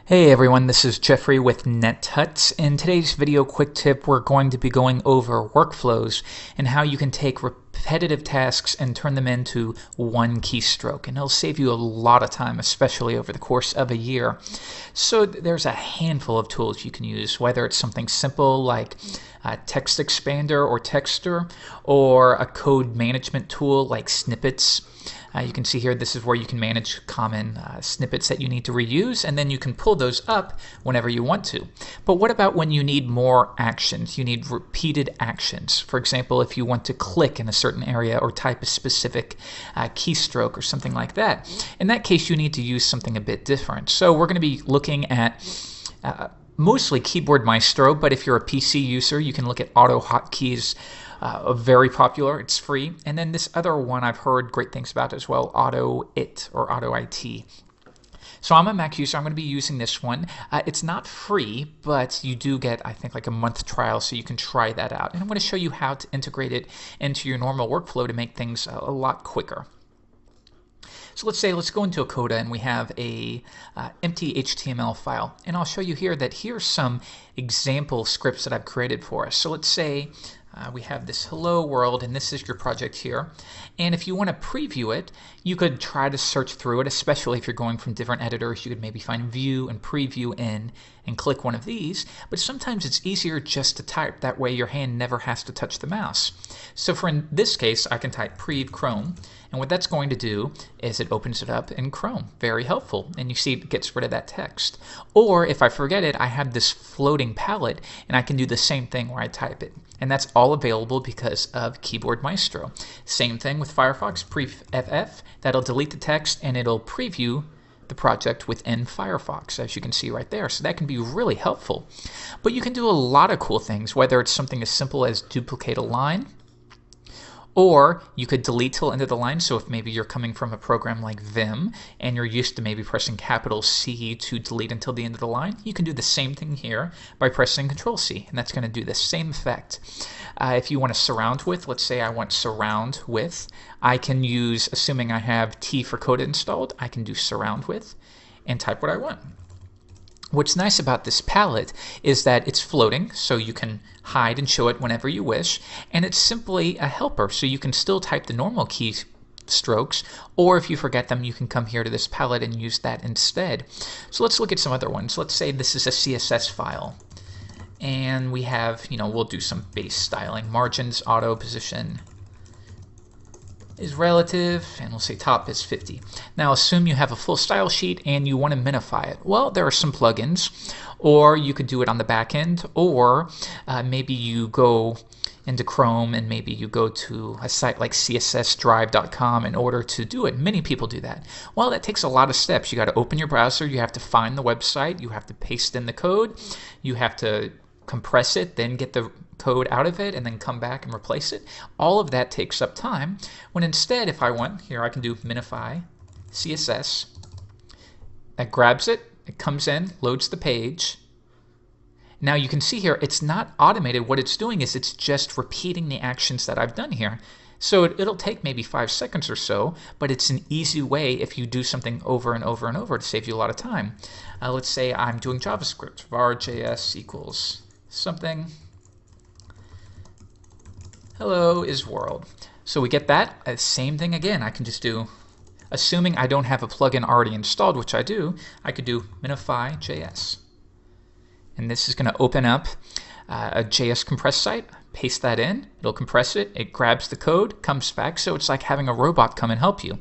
Hey everyone, this is Jeffrey with NetTuts. In today's video quick tip, we're going to be going over workflows and how you can take repetitive tasks and turn them into one keystroke. And it'll save you a lot of time, especially over the course of a year. So there's a handful of tools you can use, whether it's something simple like Text Expander or Texter, or a code management tool like Snippets. You can see here this is where you can manage common snippets that you need to reuse, and then you can pull those up whenever you want to. But what about when you need more actions? You need repeated actions. For example, if you want to click in a certain area or type a specific keystroke or something like that. In that case, you need to use something a bit different. So we're going to be looking at mostly Keyboard Maestro, but if you're a PC user, you can look at AutoHotkeys. Very popular, it's free. And then this other one I've heard great things about as well, AutoIt or AutoIT. So I'm a Mac user, I'm going to be using this one. It's not free, but you do get, I think, like a month trial, so you can try that out. And I'm going to show you how to integrate it into your normal workflow to make things a lot quicker. So let's go into a Coda and we have a empty HTML file. And I'll show you here that here's some example scripts that I've created for us. So let's say we have this hello world, and this is your project here. And if you want to preview it, you could try to search through it, especially if you're going from different editors. You could maybe find view and preview in and click one of these. But sometimes it's easier just to type. That way your hand never has to touch the mouse. So for in this case, I can type prev Chrome. And what that's going to do is it opens it up in Chrome. Very helpful. And you see it gets rid of that text. Or if I forget it, I have this floating palette, and I can do the same thing where I type it. And that's all available because of Keyboard Maestro. Same thing with Firefox, prefff. That'll delete the text and it'll preview the project within Firefox, as you can see right there. So that can be really helpful. But you can do a lot of cool things, whether it's something as simple as duplicate a line, or you could delete till end of the line. So if maybe you're coming from a program like Vim and you're used to maybe pressing capital C to delete until the end of the line, you can do the same thing here by pressing Control C, and that's going to do the same effect. If you want to surround with, let's say I want surround with, I can use, assuming I have T for Coda installed, I can do surround with and type what I want. What's nice about this palette is that it's floating, so you can hide and show it whenever you wish, and it's simply a helper, so you can still type the normal keystrokes, or if you forget them, you can come here to this palette and use that instead. So let's look at some other ones. Let's say this is a CSS file, and we have, we'll do some base styling. Margins, auto, position is relative, and we'll say top is 50. Now assume you have a full style sheet and you want to minify it. Well, there are some plugins, or you could do it on the back end, or maybe you go into Chrome and maybe you go to a site like cssdrive.com in order to do it. Many people do that. Well, that takes a lot of steps. You got to open your browser, you have to find the website, you have to paste in the code, you have to compress it, then get the code out of it, and then come back and replace it. All of that takes up time, when instead, if I want, here I can do minify CSS. That grabs it, it comes in, loads the page. Now you can see here, it's not automated. What it's doing is it's just repeating the actions that I've done here. So it'll take maybe 5 seconds or so, but it's an easy way if you do something over and over and over to save you a lot of time. Let's say I'm doing JavaScript, var.js equals something. Hello is world. So we get that. Same thing again. I can just do, assuming I don't have a plugin already installed, which I do, I could do minify JS. And this is going to open up a JS compress site, paste that in, it'll compress it, it grabs the code, comes back, so it's like having a robot come and help you.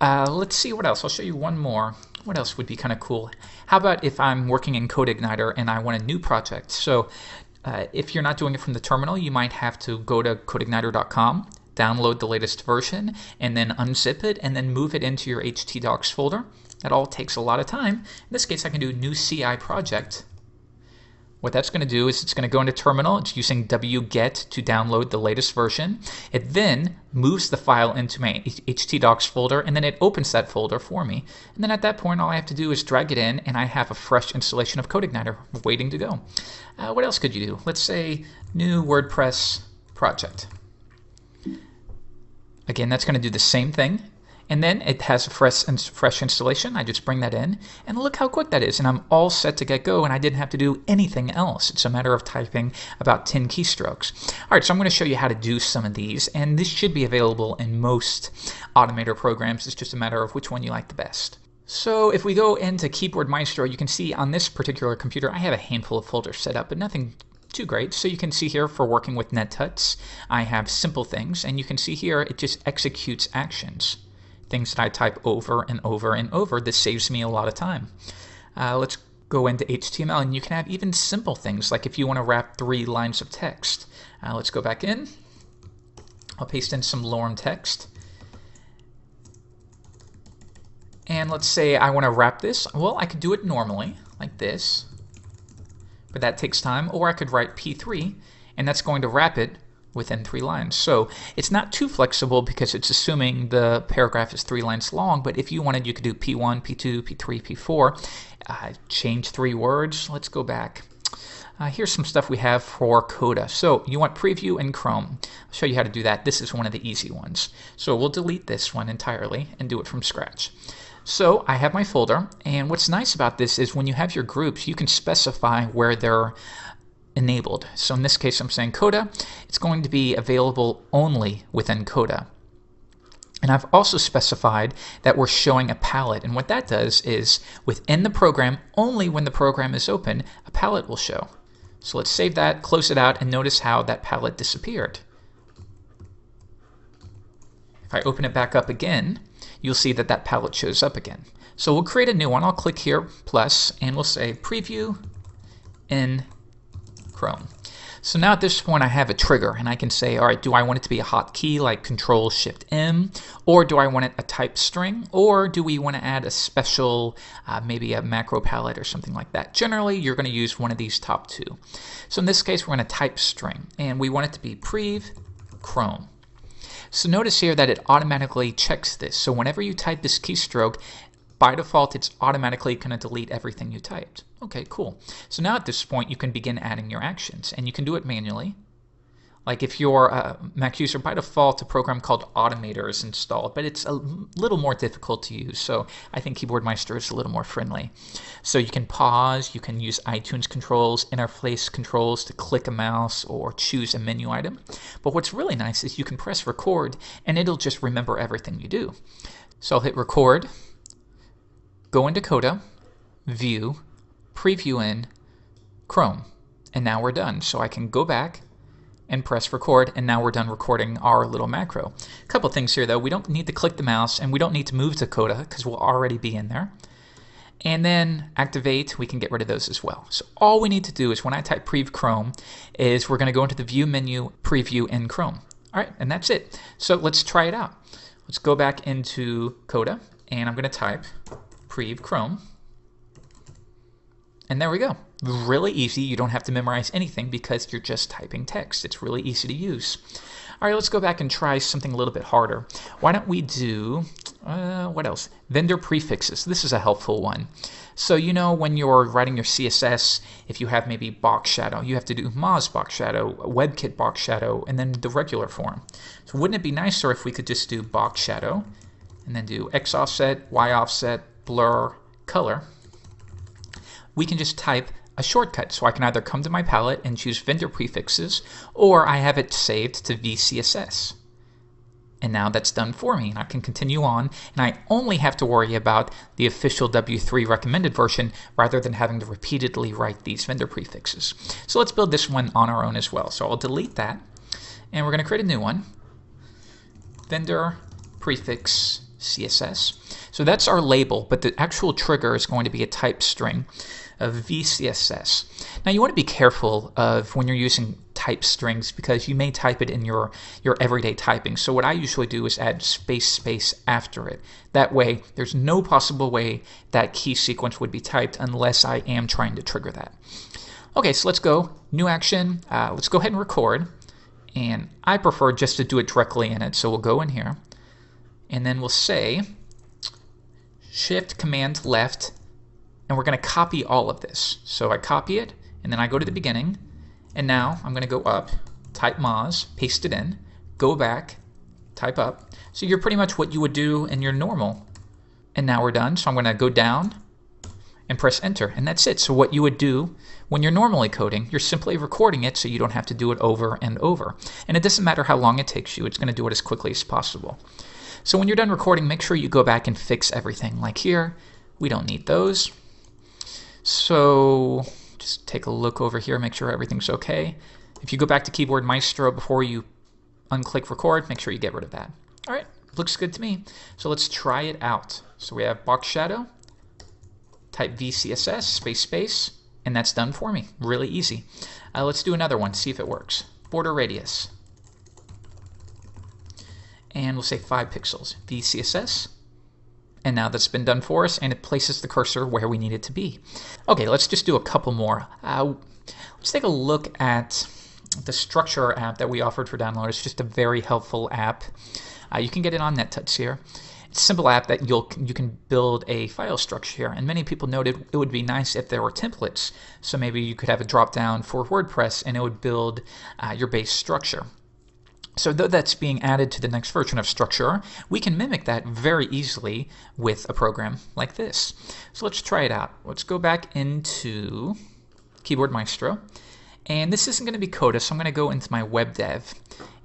Let's see what else. I'll show you one more. What else would be kind of cool? How about if I'm working in CodeIgniter and I want a new project? So if you're not doing it from the terminal, you might have to go to codeigniter.com, download the latest version, and then unzip it, and then move it into your htdocs folder. That all takes a lot of time. In this case, I can do new CI project. What that's going to do is it's going to go into terminal. It's using wget to download the latest version. It then moves the file into my htdocs folder, and then it opens that folder for me. And then at that point, all I have to do is drag it in, and I have a fresh installation of CodeIgniter waiting to go. What else could you do? Let's say new WordPress project. Again, that's going to do the same thing. And then it has a fresh installation. I just bring that in, and look how quick that is. And I'm all set to get go, and I didn't have to do anything else. It's a matter of typing about 10 keystrokes. All right, so I'm going to show you how to do some of these, and this should be available in most Automator programs. It's just a matter of which one you like the best. So if we go into Keyboard Maestro, you can see on this particular computer, I have a handful of folders set up, but nothing too great. So you can see here for working with NetTuts, I have simple things, and you can see here it just executes actions. Things that I type over and over and over. This saves me a lot of time. Let's go into HTML, and you can have even simple things, like if you want to wrap 3 lines of text. Let's go back in. I'll paste in some lorem text. And let's say I want to wrap this. Well, I could do it normally, like this. But that takes time. Or I could write P3, and that's going to wrap it within 3 lines. So it's not too flexible because it's assuming the paragraph is 3 lines long, but if you wanted, you could do P1, P2, P3, P4, change 3 words. Let's go back. Here's some stuff we have for Coda. So you want preview in Chrome. I'll show you how to do that. This is one of the easy ones. So we'll delete this one entirely and do it from scratch. So I have my folder, and what's nice about this is when you have your groups, you can specify where they're enabled. So in this case, I'm saying Coda. It's going to be available only within Coda. And I've also specified that we're showing a palette. And what that does is within the program, only when the program is open, a palette will show. So let's save that, close it out, and notice how that palette disappeared. If I open it back up again, you'll see that that palette shows up again. So we'll create a new one. I'll click here, plus, and we'll say preview in Chrome. So now at this point I have a trigger, and I can say, all right, do I want it to be a hotkey like Control-Shift-M, or do I want it a type string, or do we want to add a special, maybe a macro palette or something like that? Generally, you're going to use one of these top 2. So in this case, we're going to type string, and we want it to be prev Chrome. So notice here that it automatically checks this. So whenever you type this keystroke, by default, it's automatically going to delete everything you typed. Okay, cool. So now at this point, you can begin adding your actions, and you can do it manually. Like if you're a Mac user, by default, a program called Automator is installed, but it's a little more difficult to use. So I think Keyboard Maestro is a little more friendly. So you can pause, you can use iTunes controls, interface controls to click a mouse or choose a menu item. But what's really nice is you can press record, and it'll just remember everything you do. So I'll hit record, go into Coda, view, preview in Chrome, and now we're done. So I can go back and press record, and now we're done recording our little macro. A couple things here though, we don't need to click the mouse, and we don't need to move to Coda because we'll already be in there. And then activate, we can get rid of those as well. So all we need to do is when I type prev Chrome is we're going to go into the view menu, preview in Chrome. All right, and that's it. So let's try it out. Let's go back into Coda, and I'm going to type prev Chrome. And there we go. Really easy. You don't have to memorize anything because you're just typing text. It's really easy to use. All right, let's go back and try something a little bit harder. Why don't we do, what else? Vendor prefixes. This is a helpful one. So you know when you're writing your CSS, if you have maybe box shadow, you have to do Moz box shadow, WebKit box shadow, and then the regular form. So wouldn't it be nicer if we could just do box shadow, and then do X offset, Y offset, blur, color? We can just type a shortcut. So I can either come to my palette and choose vendor prefixes, or I have it saved to VCSS. And now that's done for me, and I can continue on, and I only have to worry about the official W3 recommended version rather than having to repeatedly write these vendor prefixes. So let's build this one on our own as well. So I'll delete that, and we're going to create a new one. Vendor prefix CSS. So that's our label, but the actual trigger is going to be a type string of VCSS. Now you want to be careful of when you're using type strings because you may type it in your everyday typing. So what I usually do is add space after it. That way there's no possible way that key sequence would be typed unless I am trying to trigger that. Okay, so let's go. New action. Let's go ahead and record. And I prefer just to do it directly in it. So we'll go in here and then we'll say Shift Command left, and we're going to copy all of this. So I copy it, and then I go to the beginning, and now I'm going to go up, type Moz, paste it in, go back, type up. So you're pretty much what you would do in your normal. And now we're done. So I'm going to go down and press enter, and that's it. So what you would do when you're normally coding, you're simply recording it so you don't have to do it over and over. And it doesn't matter how long it takes you, it's going to do it as quickly as possible. So when you're done recording, make sure you go back and fix everything. Like here, we don't need those. So just take a look over here, make sure everything's okay. If you go back to Keyboard Maestro before you unclick record, make sure you get rid of that. All right, looks good to me. So let's try it out. So we have box shadow, type VCSS, space, space, and that's done for me. Really easy. Let's do another one, see if it works. Border radius. And we'll say 5 pixels. VCSS. And now that's been done for us, and it places the cursor where we need it to be. Okay, let's just do a couple more. Let's take a look at the Structure app that we offered for download. It's just a very helpful app. You can get it on NetTouch here. It's a simple app that you can build a file structure here, and many people noted it would be nice if there were templates. So maybe you could have a drop down for WordPress and it would build your base structure. So though that's being added to the next version of Structure, we can mimic that very easily with a program like this. So let's try it out. Let's go back into Keyboard Maestro. And this isn't going to be Coda, so I'm going to go into my web dev.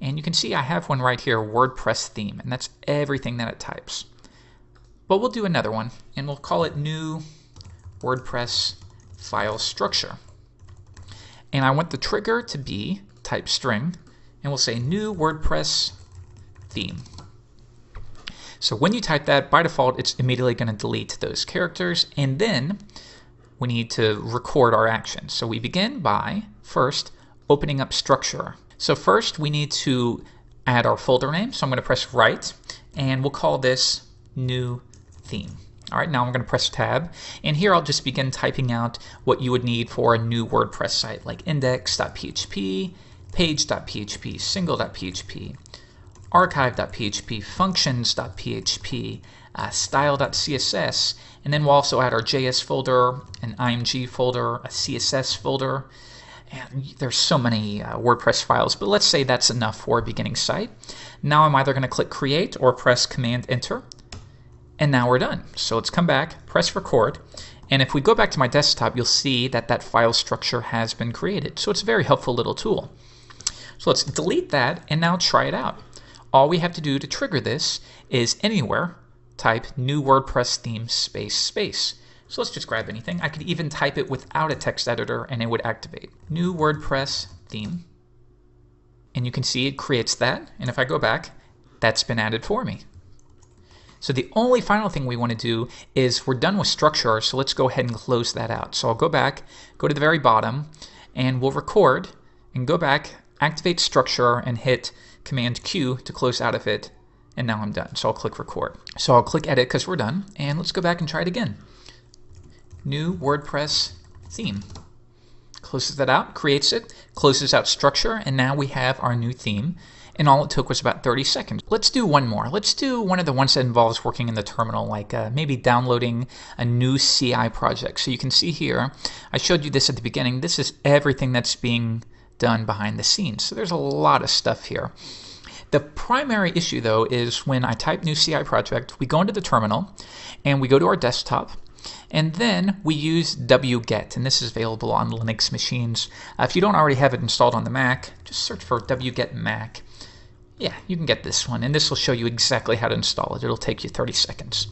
And you can see I have one right here, WordPress theme, and that's everything that it types. But we'll do another one, and we'll call it new WordPress file structure. And I want the trigger to be type string, and we'll say new WordPress theme. So when you type that, by default, it's immediately going to delete those characters, and then we need to record our action. So we begin by first opening up Structure. So first we need to add our folder name. So I'm going to press right, and we'll call this new theme. All right, now I'm going to press tab, and here I'll just begin typing out what you would need for a new WordPress site, like index.php, page.php, single.php, archive.php, functions.php, style.css, and then we'll also add our JS folder, an IMG folder, a CSS folder. And there's so many WordPress files, but let's say that's enough for a beginning site. Now I'm either going to click Create or press Command Enter, and now we're done. So let's come back, press Record, and if we go back to my desktop, you'll see that that file structure has been created. So it's a very helpful little tool. So let's delete that and now try it out. All we have to do to trigger this is anywhere, type new WordPress theme space space. So let's just grab anything. I could even type it without a text editor and it would activate. New WordPress theme. And you can see it creates that. And if I go back, that's been added for me. So the only final thing we want to do is we're done with Structure, so let's go ahead and close that out. So I'll go back, go to the very bottom, and we'll record and go back, activate Structure, and hit Command Q to close out of it. And now I'm done. So I'll click Record. So I'll click Edit because we're done. And let's go back and try it again. New WordPress theme. Closes that out, creates it, closes out Structure, and now we have our new theme. And all it took was about 30 seconds. Let's do one more. Let's do one of the ones that involves working in the terminal, like maybe downloading a new CI project. So you can see here, I showed you this at the beginning. This is everything that's being done behind the scenes. So there's a lot of stuff here. The primary issue, though, is when I type new CI project, we go into the terminal, and we go to our desktop, and then we use wget, and this is available on Linux machines. If you don't already have it installed on the Mac, just search for wget Mac. Yeah, you can get this one, and this will show you exactly how to install it. It'll take you 30 seconds.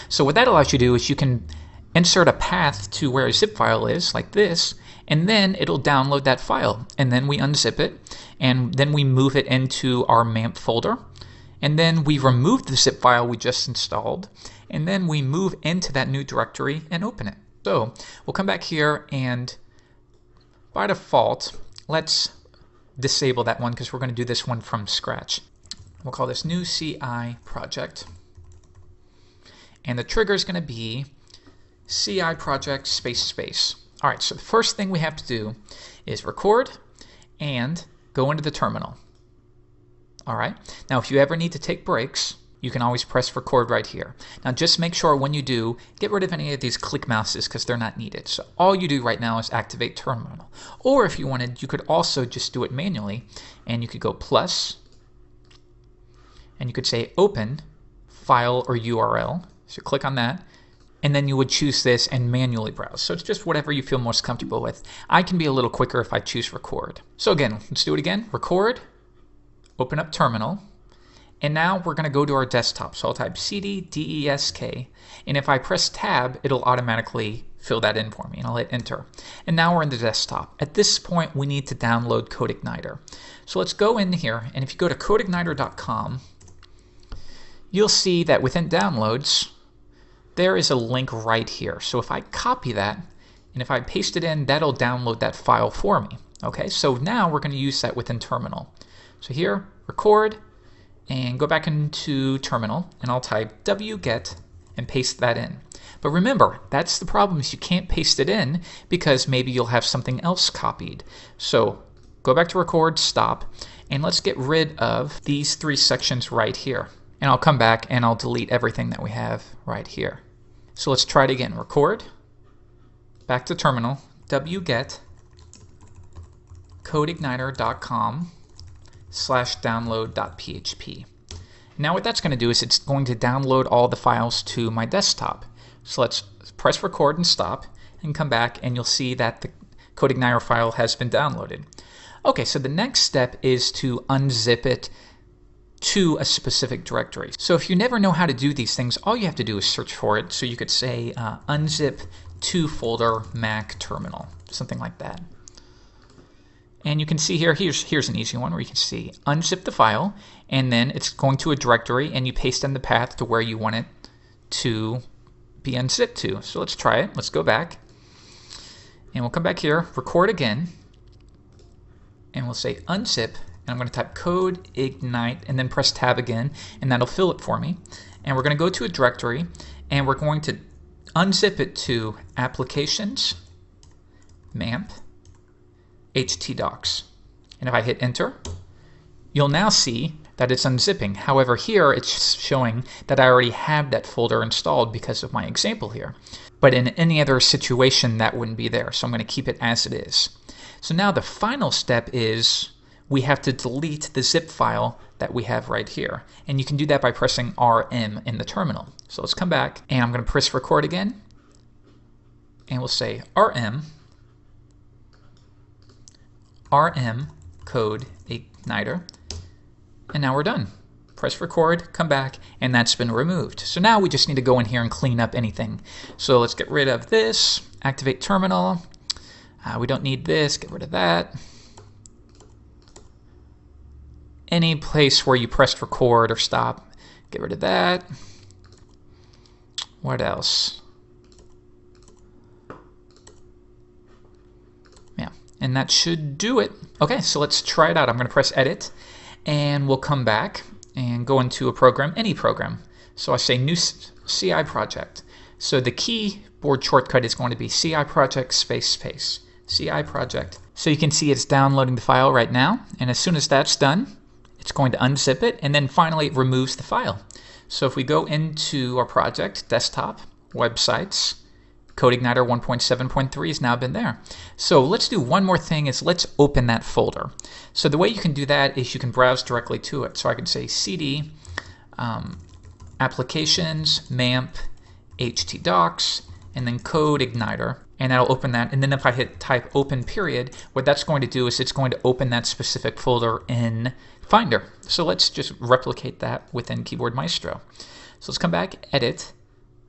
So what that allows you to do is you can insert a path to where a zip file is, like this, and then it'll download that file. And then we unzip it, and then we move it into our MAMP folder, and then we remove the zip file we just installed, and then we move into that new directory and open it. So we'll come back here, and by default, let's disable that one because we're going to do this one from scratch. We'll call this new CI project, and the trigger is going to be CI project space space. All right, so the first thing we have to do is record and go into the terminal. All right, now if you ever need to take breaks, you can always press record right here. Now just make sure when you do, get rid of any of these click mouses because they're not needed. So all you do right now is activate terminal. Or if you wanted, you could also just do it manually, and you could go plus, and you could say open file or URL. So click on that, and then you would choose this and manually browse. So it's just whatever you feel most comfortable with. I can be a little quicker if I choose record. So again, let's do it again. Record, open up terminal, and now we're going to go to our desktop. So I'll type cd desk, and if I press tab, it'll automatically fill that in for me, and I'll hit enter. And now we're in the desktop. At this point, we need to download CodeIgniter. So let's go in here, and if you go to codeigniter.com, you'll see that within downloads, there is a link right here. So if I copy that, and if I paste it in, that'll download that file for me. Okay, so now we're going to use that within terminal. So here, record, and go back into terminal, and I'll type wget and paste that in. But remember, that's the problem, is you can't paste it in because maybe you'll have something else copied. So go back to record, stop, and let's get rid of these 3 sections right here. And I'll come back and I'll delete everything that we have right here. So let's try it again. Record, back to terminal, wget codeigniter.com/download.php. Now what that's going to do is it's going to download all the files to my desktop. So let's press record and stop and come back, and you'll see that the CodeIgniter file has been downloaded. Okay, so the next step is to unzip it to a specific directory. So if you never know how to do these things, all you have to do is search for it. So you could say unzip to folder Mac terminal, something like that. And you can see here, here's an easy one where you can see unzip the file, and then it's going to a directory, and you paste in the path to where you want it to be unzipped to. So let's try it. Let's go back, and we'll come back here, record again, and we'll say unzip, and I'm going to type CodeIgnite, and then press tab again, and that'll fill it for me. And we're going to go to a directory, and we're going to unzip it to applications, MAMP, htdocs. And if I hit enter, you'll now see that it's unzipping. However, here it's showing that I already have that folder installed because of my example here. But in any other situation, that wouldn't be there. So I'm going to keep it as it is. So now the final step is we have to delete the zip file that we have right here. And you can do that by pressing RM in the terminal. So let's come back, and I'm going to press record again. And we'll say RM CodeIgniter, and now we're done. Press record, come back, and that's been removed. So now we just need to go in here and clean up anything. So let's get rid of this, activate terminal. We don't need this, get rid of that. Any place where you pressed record or stop, get rid of that. What else? And that should do it. Okay, so let's try it out. I'm going to press edit, and we'll come back and go into a program, any program. So I say new CI project. So the keyboard shortcut is going to be CI project space CI project. So you can see it's downloading the file right now, and as soon as that's done, it's going to unzip it, and then finally it removes the file. So if we go into our project, desktop, websites, CodeIgniter 1.7.3 has now been there. So let's do one more thing, is let's open that folder. So the way you can do that is you can browse directly to it. So I can say cd applications, MAMP, htdocs, and then CodeIgniter, and that'll open that. And then if I hit type open period, what that's going to do is it's going to open that specific folder in Finder. So let's just replicate that within Keyboard Maestro. So let's come back, edit,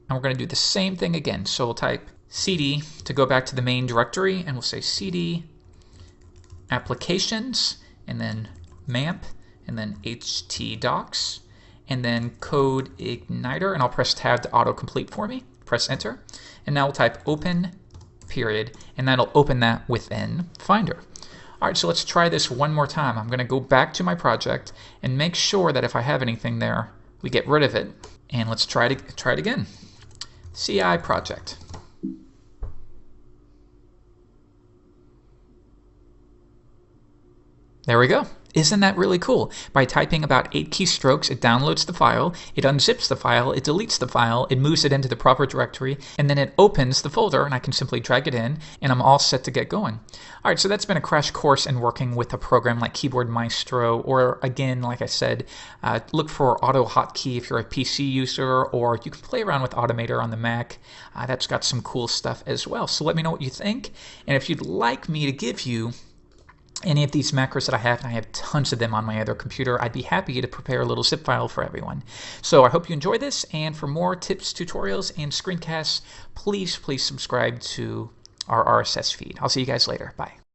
and we're going to do the same thing again. So we'll type cd to go back to the main directory, and we'll say cd applications, and then MAMP, and then htdocs, and then CodeIgniter, and I'll press tab to autocomplete for me. Press enter, and now we'll type open period, and that'll open that within Finder. All right, so let's try this one more time. I'm going to go back to my project and make sure that if I have anything there, we get rid of it. And let's try it again. CI project. There we go. Isn't that really cool? By typing about 8 keystrokes, it downloads the file, it unzips the file, it deletes the file, it moves it into the proper directory, and then it opens the folder, and I can simply drag it in, and I'm all set to get going. All right, so that's been a crash course in working with a program like Keyboard Maestro, or again, like I said, look for AutoHotkey if you're a PC user, or you can play around with Automator on the Mac. That's got some cool stuff as well. So let me know what you think, and if you'd like me to give you any of these macros that I have, and I have tons of them on my other computer, I'd be happy to prepare a little zip file for everyone. So I hope you enjoy this, and for more tips, tutorials, and screencasts, please subscribe to our RSS feed. I'll see you guys later. Bye.